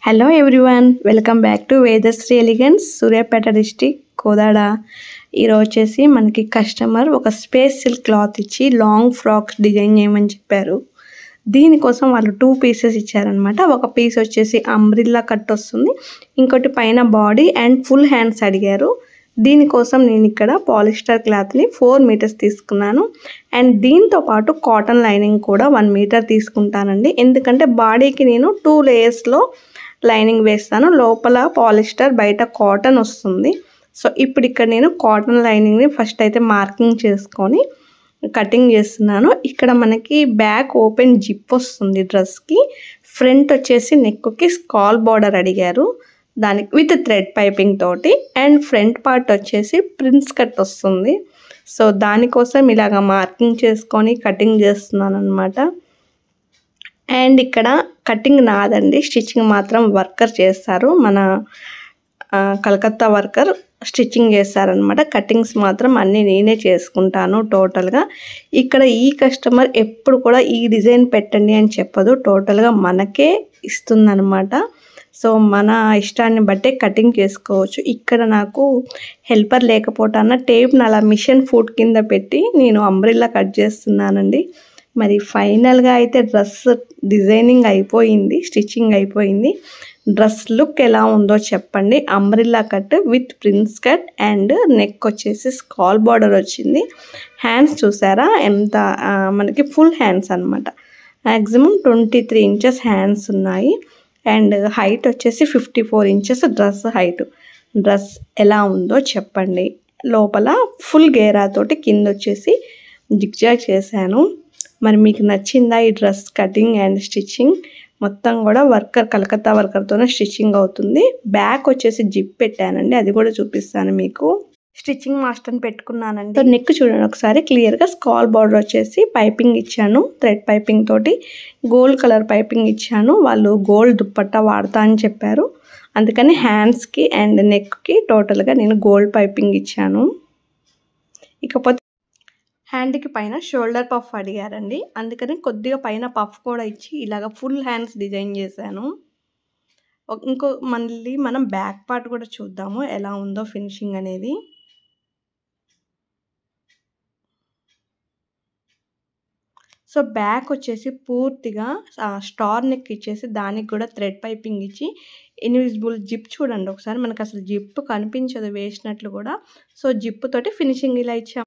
Hello everyone, welcome back to Vedasri elegance, Suryapet district, Kodad. ఈరోజు వచ్చేసి మనకి కస్టమర్ ఒక స్పేస్ సిల్క్ క్లాత్ ఇచ్చి లాంగ్ ఫ్రాక్స్ డిజైన్ చేయమని చెప్పారు. దీనికోసం వాళ్ళు 2 పీసెస్ ఇచ్చారనమాట. ఒక పీస్ వచ్చేసి అంబ్రిల్లా కట్ వస్తుంది, ఇంకోటి పైన బాడీ అండ్ ఫుల్ హ్యాండ్స్ అడిగారు. దీనికోసం నేను ఇక్కడ పాలిస్టర్ క్లాత్ని 4 మీటర్స్ తీసుకున్నాను. అండ్ దీంతో పాటు కాటన్ లైనింగ్ కూడా 1 మీటర్ తీసుకుంటానండి. ఎందుకంటే బాడీకి నేను 2 లేయర్స్లో లైనింగ్ వేస్తాను. లోపల పాలిస్టర్, బయట కాటన్ వస్తుంది. సో ఇప్పుడు ఇక్కడ నేను కాటన్ లైనింగ్ని ఫస్ట్ అయితే మార్కింగ్ చేసుకొని కటింగ్ చేస్తున్నాను. ఇక్కడ మనకి బ్యాక్ ఓపెన్ జిప్ వస్తుంది డ్రెస్కి. ఫ్రంట్ వచ్చేసి నెక్కి స్కాల్ బార్డర్ అడిగారు, దానికి విత్ థ్రెడ్ పైపింగ్ తోటి. అండ్ ఫ్రంట్ పార్ట్ వచ్చేసి ప్రిన్స్ కట్ వస్తుంది. సో దానికోసం ఇలాగ మార్కింగ్ చేసుకొని కటింగ్ చేస్తున్నాను అనమాట. అండ్ ఇక్కడ కటింగ్ నాదండి, స్టిచ్చింగ్ మాత్రం వర్కర్ చేస్తారు. మన కలకత్తా వర్కర్ స్టిచ్చింగ్ చేస్తారనమాట. కటింగ్స్ మాత్రం అన్నీ నేనే చేసుకుంటాను టోటల్గా. ఇక్కడ ఈ కస్టమర్ ఎప్పుడు కూడా ఈ డిజైన్ పెట్టండి అని చెప్పదు, టోటల్గా మనకే ఇస్తుందన్నమాట. సో మన ఇష్టాన్ని బట్టే కటింగ్ చేసుకోవచ్చు. ఇక్కడ నాకు హెల్పర్ లేకపోవటాన టేప్ని అలా మిషన్ ఫుట్ కింద పెట్టి నేను అంబ్రిల్లా కట్ చేస్తున్నానండి. మరి ఫైనల్గా అయితే డ్రెస్ డిజైనింగ్ అయిపోయింది, స్టిచ్చింగ్ అయిపోయింది. డ్రెస్ లుక్ ఎలా ఉందో చెప్పండి. Umbrella cut with prince cut and neck వచ్చేసి స్కాల్ బార్డర్ వచ్చింది. హ్యాండ్స్ చూసారా ఎంత మనకి ఫుల్ హ్యాండ్స్ అనమాట. మ్యాక్సిమం 23 ఇంచెస్ హ్యాండ్స్ ఉన్నాయి. అండ్ హైట్ వచ్చేసి 54 ఇంచెస్ డ్రెస్ హైట్. డ్రెస్ ఎలా ఉందో చెప్పండి. లోపల ఫుల్ గేరాతోటి కింద వచ్చేసి జిగ్జాగ్ చేశాను. మరి మీకు నచ్చిందా ఈ డ్రెస్ కటింగ్ అండ్ స్టిచ్చింగ్? మొత్తం కూడా కలకత్తా వర్కర్తోనే స్టిచ్చింగ్ అవుతుంది. బ్యాక్ వచ్చేసి జిప్ పెట్టానండి, అది కూడా చూపిస్తాను మీకు. స్టిచ్చింగ్ మాస్టర్ని పెట్టుకున్నానండి. సో నెక్ చూడండి ఒకసారి క్లియర్గా. స్కాల్ బార్డర్ వచ్చేసి పైపింగ్ ఇచ్చాను, థ్రెడ్ పైపింగ్ తోటి. గోల్డ్ కలర్ పైపింగ్ ఇచ్చాను. వాళ్ళు గోల్డ్ దుప్పట్టా వాడతా అని చెప్పారు, అందుకని హ్యాండ్స్కి అండ్ నెక్కి టోటల్గా నేను గోల్డ్ పైపింగ్ ఇచ్చాను. ఇకపోతే హ్యాండ్కి పైన షోల్డర్ పఫ్ అడిగారండి, అందుకని కొద్దిగా పైన పఫ్ కూడా ఇచ్చి ఇలాగ ఫుల్ హ్యాండ్స్ డిజైన్ చేశాను. మళ్ళీ మనం బ్యాక్ పార్ట్ కూడా చూద్దాము ఎలా ఉందో ఫినిషింగ్ అనేది. సో బ్యాక్ వచ్చేసి పూర్తిగా స్టార్ నెక్ ఇచ్చేసి దానికి కూడా థ్రెడ్ పైపింగ్ ఇచ్చి ఇన్విజిబుల్ జిప్ చూడండి ఒకసారి, మనకు అసలు జిప్ కనిపించదు వేసినట్లు కూడా. సో జిప్ తోటి ఫినిషింగ్ ఇలా ఇచ్చాము.